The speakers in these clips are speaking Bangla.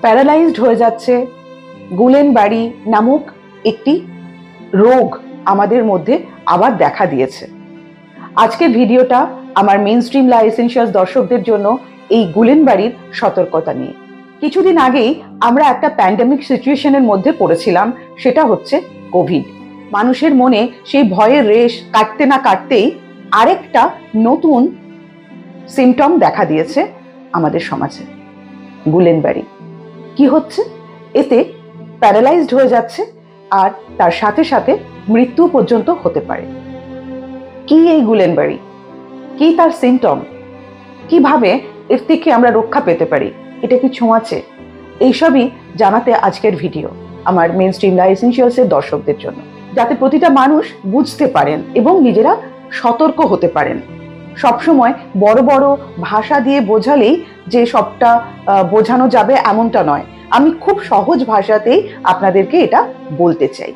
প্যারালাইজড হয়ে যাচ্ছে, গুলেনবারি নামক একটি রোগ আমাদের মধ্যে আবার দেখা দিয়েছে। আজকের ভিডিওটা আমার মেইনস্ট্রিম লা এসেনশিয়ালস দর্শকদের জন্য এই গুলেনবারির সতর্কতা নিয়ে। কিছুদিন আগেই আমরা একটা প্যান্ডেমিক সিচুয়েশনের মধ্যে পড়েছিলাম, সেটা হচ্ছে কোভিড। মানুষের মনে সেই ভয়ের রেশ কাটতে না কাটতেই আরেকটা নতুন সিমটম দেখা দিয়েছে আমাদের সমাজে, গুলেনবারি। কি হচ্ছে? এতে প্যারালাইজড হয়ে যাচ্ছে আর তার সাথে সাথে মৃত্যু পর্যন্ত হতে পারে। কি এই গুলেনবারি? কি তার সিমটম? কিভাবে এর থেকে আমরা রক্ষা পেতে পারি? এটা কি ছোঁয়াচে? এইসবই জানাতে আজকের ভিডিও আমার মেইনস্ট্রিম লা এসেনশিয়ালসের দর্শকদের জন্য, যাতে প্রতিটা মানুষ বুঝতে পারেন এবং নিজেরা সতর্ক হতে পারেন। সবসময় বড় বড় ভাষা দিয়ে বোঝালেই যে সবটা বোঝানো যাবে এমনটা নয়। আমি খুব সহজ ভাষাতেই আপনাদেরকে এটা বলতে চাই।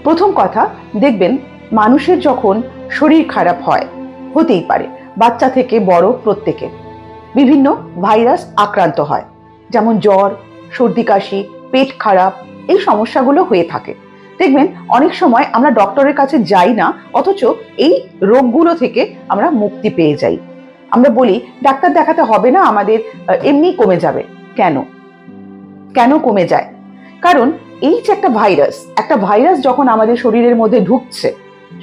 প্রথম কথা, দেখবেন মানুষের যখন শরীর খারাপ হয়, হতেই পারে বাচ্চা থেকে বড় প্রত্যেকে বিভিন্ন ভাইরাস আক্রান্ত হয়, যেমন জ্বর, সর্দি কাশি, পেট খারাপ, এই সমস্যাগুলো হয়ে থাকে। দেখবেন অনেক সময় আমরা ডক্টরের কাছে যাই না, অথচ এই রোগগুলো থেকে আমরা মুক্তি পেয়ে যাই। আমরা বলি ডাক্তার দেখাতে হবে না, আমাদের এমনি কমে যাবে। কেন কেন কমে যায়? কারণ এই যে একটা ভাইরাস যখন আমাদের শরীরের মধ্যে ঢুকছে,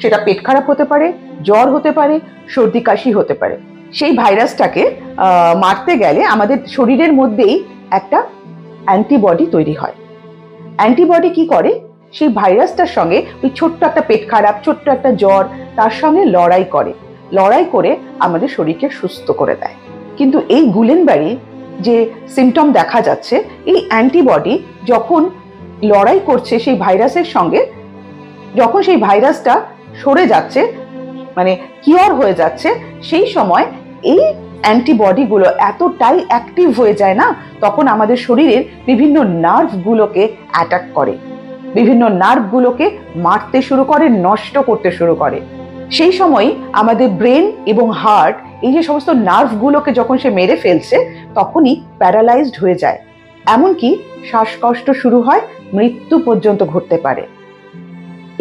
সেটা পেট খারাপ হতে পারে, জ্বর হতে পারে, সর্দি কাশি হতে পারে। সেই ভাইরাসটাকে মারতে গেলে আমাদের শরীরের মধ্যেই একটা অ্যান্টিবডি তৈরি হয়। অ্যান্টিবডি কি করে? সেই ভাইরাসটার সঙ্গে ওই ছোট্ট একটা পেট খারাপ, ছোট্ট একটা জ্বর, তার সঙ্গে লড়াই করে আমাদের শরীরকে সুস্থ করে দেয়। কিন্তু এই গুলেনবারি যে সিমটম দেখা যাচ্ছে, এই অ্যান্টিবডি যখন লড়াই করছে সেই ভাইরাসের সঙ্গে, যখন সেই ভাইরাসটা সরে যাচ্ছে, মানে কিওর হয়ে যাচ্ছে, সেই সময় এই অ্যান্টিবডিগুলো এতটাই অ্যাক্টিভ হয়ে যায় না, তখন আমাদের শরীরের বিভিন্ন নার্ভগুলোকে অ্যাটাক করে, বিভিন্ন নার্ভগুলোকে মারতে শুরু করে, নষ্ট করতে শুরু করে। সেই সময় আমাদের ব্রেন এবং হার্ট, এই যে সমস্ত নার্ভগুলোকে যখন সে মেরে ফেলছে, তখনই প্যারালাইজড হয়ে যায়। এমনকি শ্বাসকষ্ট শুরু হয়, মৃত্যু পর্যন্ত ঘটতে পারে।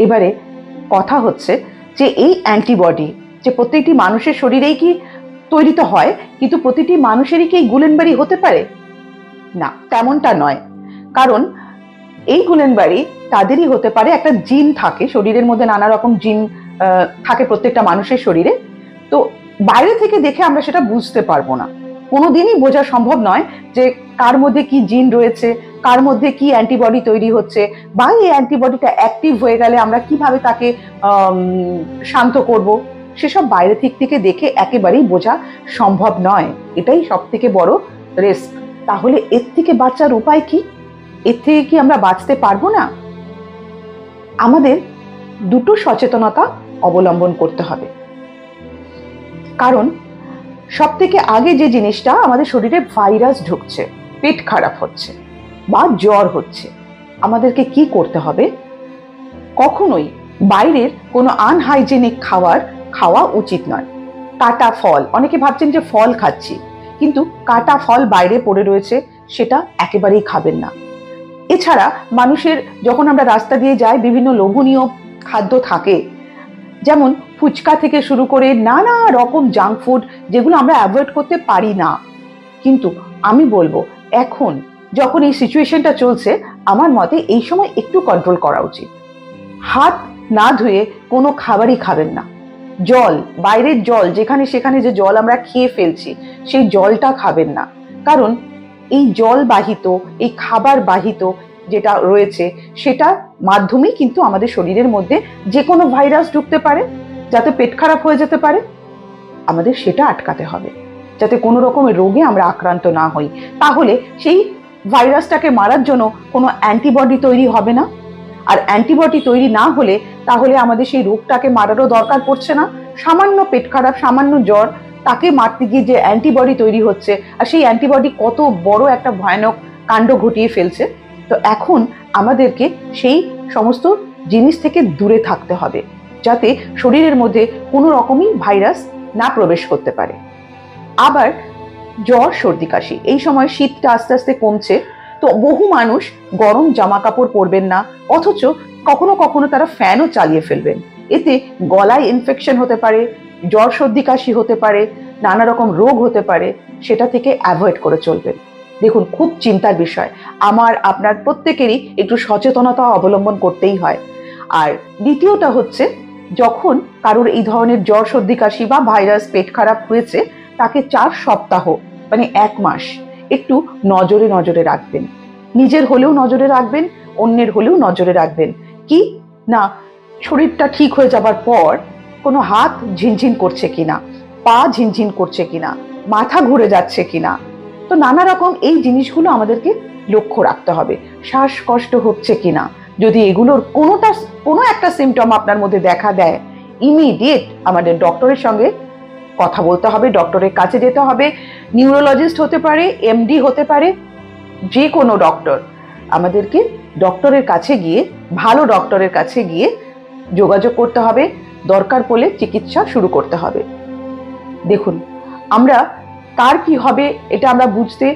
এবারে কথা হচ্ছে যে এই অ্যান্টিবডি যে প্রত্যেকটি মানুষের শরীরেই কি তৈরি তো হয়, কিন্তু প্রতিটি মানুষেরই কি গুলেনবারি হতে পারে? না, তেমনটা নয়। কারণ এই গুলেনবারি তাদেরই হতে পারে, একটা জিন থাকে শরীরের মধ্যে, নানা রকম জিন থাকে প্রত্যেকটা মানুষের শরীরে। তো বাইরে থেকে দেখে আমরা সেটা বুঝতে পারবো না, কোনোদিনই বোঝা সম্ভব নয় যে কার মধ্যে কি জিন রয়েছে, কার মধ্যে কি অ্যান্টিবডি তৈরি হচ্ছে, বা এই অ্যান্টিবডিটা অ্যাক্টিভ হয়ে গেলে আমরা কিভাবে তাকে শান্ত করব, সেসব বাইরে থেকে দেখে একেবারেই বোঝা সম্ভব নয়। এটাই সব থেকে বড় রিস্ক। তাহলে এর থেকে বাঁচার উপায় কি? এর থেকে কি আমরা বাঁচতে পারবো না? আমাদের দুটো সচেতনতা অবলম্বন করতে হবে। কারণ সব থেকে আগে যে জিনিসটা, আমাদের শরীরে ভাইরাস ঢুকছে, পেট খারাপ হচ্ছে বা জ্বর হচ্ছে, আমাদেরকে কি করতে হবে? কখনোই বাইরের কোনো আনহাইজেনিক খাওয়া উচিত নয়। কাটা ফল, অনেকে ভাবছেন যে ফল খাচ্ছি, কিন্তু কাটা ফল বাইরে পড়ে রয়েছে, সেটা একেবারেই খাবেন না। এছাড়া মানুষের যখন আমরা রাস্তা দিয়ে যাই, বিভিন্ন লোভনীয় খাদ্য থাকে, যেমন ফুচকা থেকে শুরু করে নানা রকম জাঙ্ক ফুড, যেগুলো আমরা অ্যাভয়েড করতে পারি না। কিন্তু আমি বলবো, এখন যখন এই সিচুয়েশনটা চলছে, আমার মতে এই সময় একটু কন্ট্রোল করা উচিত। হাত না ধুয়ে কোনো খাবারই খাবেন না। জল, বাইরের জল, যেখানে সেখানে যে জল আমরা খেয়ে ফেলছি, সেই জলটা খাবেন না। কারণ এই জল বাহিত, এই খাবার বাহিত যেটা রয়েছে, সেটার মাধ্যমেই কিন্তু আমাদের শরীরের মধ্যে যে কোনো ভাইরাস ঢুকতে পারে, যাতে পেট খারাপ হয়ে যেতে পারে। আমাদের সেটা আটকাতে হবে, যাতে কোনো রকমের রোগে আমরা আক্রান্ত না হই। তাহলে সেই ভাইরাসটাকে মারার জন্য কোনো অ্যান্টিবডি তৈরি হবে না। আর অ্যান্টিবডি তৈরি না হলে তাহলে আমাদের সেই রোগটাকে মারারও দরকার পড়ছে না। সামান্য পেট খারাপ, সামান্য জ্বর, তাকে মারতে গিয়ে যে অ্যান্টিবডি তৈরি হচ্ছে, আর সেই অ্যান্টিবডি কত বড় একটা ভয়ানক কাণ্ড ঘটিয়ে ফেলছে। তো এখন আমাদেরকে সেই সমস্ত জিনিস থেকে দূরে থাকতে হবে, যাতে শরীরের মধ্যে কোনো রকমই ভাইরাস না প্রবেশ করতে পারে। আবার জ্বর, সর্দি কাশি, এই সময় শীতটা আস্তে আস্তে কমছে, তো বহু মানুষ গরম জামা কাপড় পরবেন না, অথচ কখনো কখনো তারা ফ্যানও চালিয়ে ফেলবেন। এতে গলায় ইনফেকশন হতে পারে, জ্বর সর্দি কাশি হতে পারে, নানা রকম রোগ হতে পারে, সেটা থেকে অ্যাভয়েড করে চলবেন। দেখুন, খুব চিন্তার বিষয়, আমার আপনার প্রত্যেকেরই একটু সচেতনতা অবলম্বন করতেই হয়। আর দ্বিতীয়টা হচ্ছে, যখন কারোর এই ধরনের জ্বর সর্দি কাশি বা ভাইরাস পেট খারাপ হয়েছে, তাকে 4 সপ্তাহ মানে 1 মাস একটু নজরে নজরে রাখবেন। নিজের হলেও নজরে রাখবেন, অন্যের হলেও নজরে রাখবেন। কি না, শরীরটা ঠিক হয়ে যাবার পর কোনো হাত ঝিনঝিন করছে কিনা, পা ঝিনঝিন করছে কিনা, মাথা ঘুরে যাচ্ছে কিনা। তো নানা রকম এই জিনিসগুলো আমাদেরকে লক্ষ্য রাখতে হবে। শ্বাসকষ্ট হচ্ছে কিনা, যদি এগুলোর কোনো একটা সিমটম আপনার মধ্যে দেখা দেয়, ইমিডিয়েট আমাদের ডক্টরের সঙ্গে কথা বলতে হবে, ডক্টরের কাছে যেতে হবে। নিউরোলজিস্ট হতে পারে, এমডি হতে পারে, যে কোনো ডক্টর। আমাদেরকে ডক্টরের কাছে গিয়ে, ভালো ডক্টরের কাছে গিয়ে যোগাযোগ করতে হবে, দরকার পড়লে চিকিৎসা শুরু করতে হবে। দেখুন, আমরা কার কি হবে এটা আমরা বুঝতে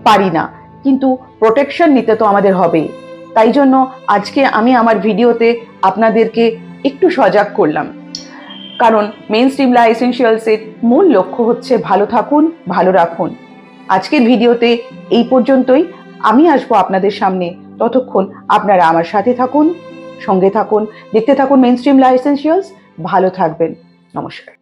পারি না, কিন্তু প্রোটেকশন নিতে তো আমাদের হবেই। তাই জন্য আজকে আমি আমার ভিডিওতে আপনাদেরকে একটু সজাগ করলাম, কারণ মেইনস্ট্রিম লা এসেনশিয়ালসের মূল লক্ষ্য হচ্ছে ভালো থাকুন, ভালো রাখুন। আজকের ভিডিওতে এই পর্যন্তই। আমি আসবো আপনাদের সামনে, ততক্ষণ আপনারা আমার সাথে থাকুন, সঙ্গে থাকুন, দেখতে থাকুন মেইনস্ট্রিম লা এসেনশিয়ালস। ভালো থাকবেন। নমস্কার।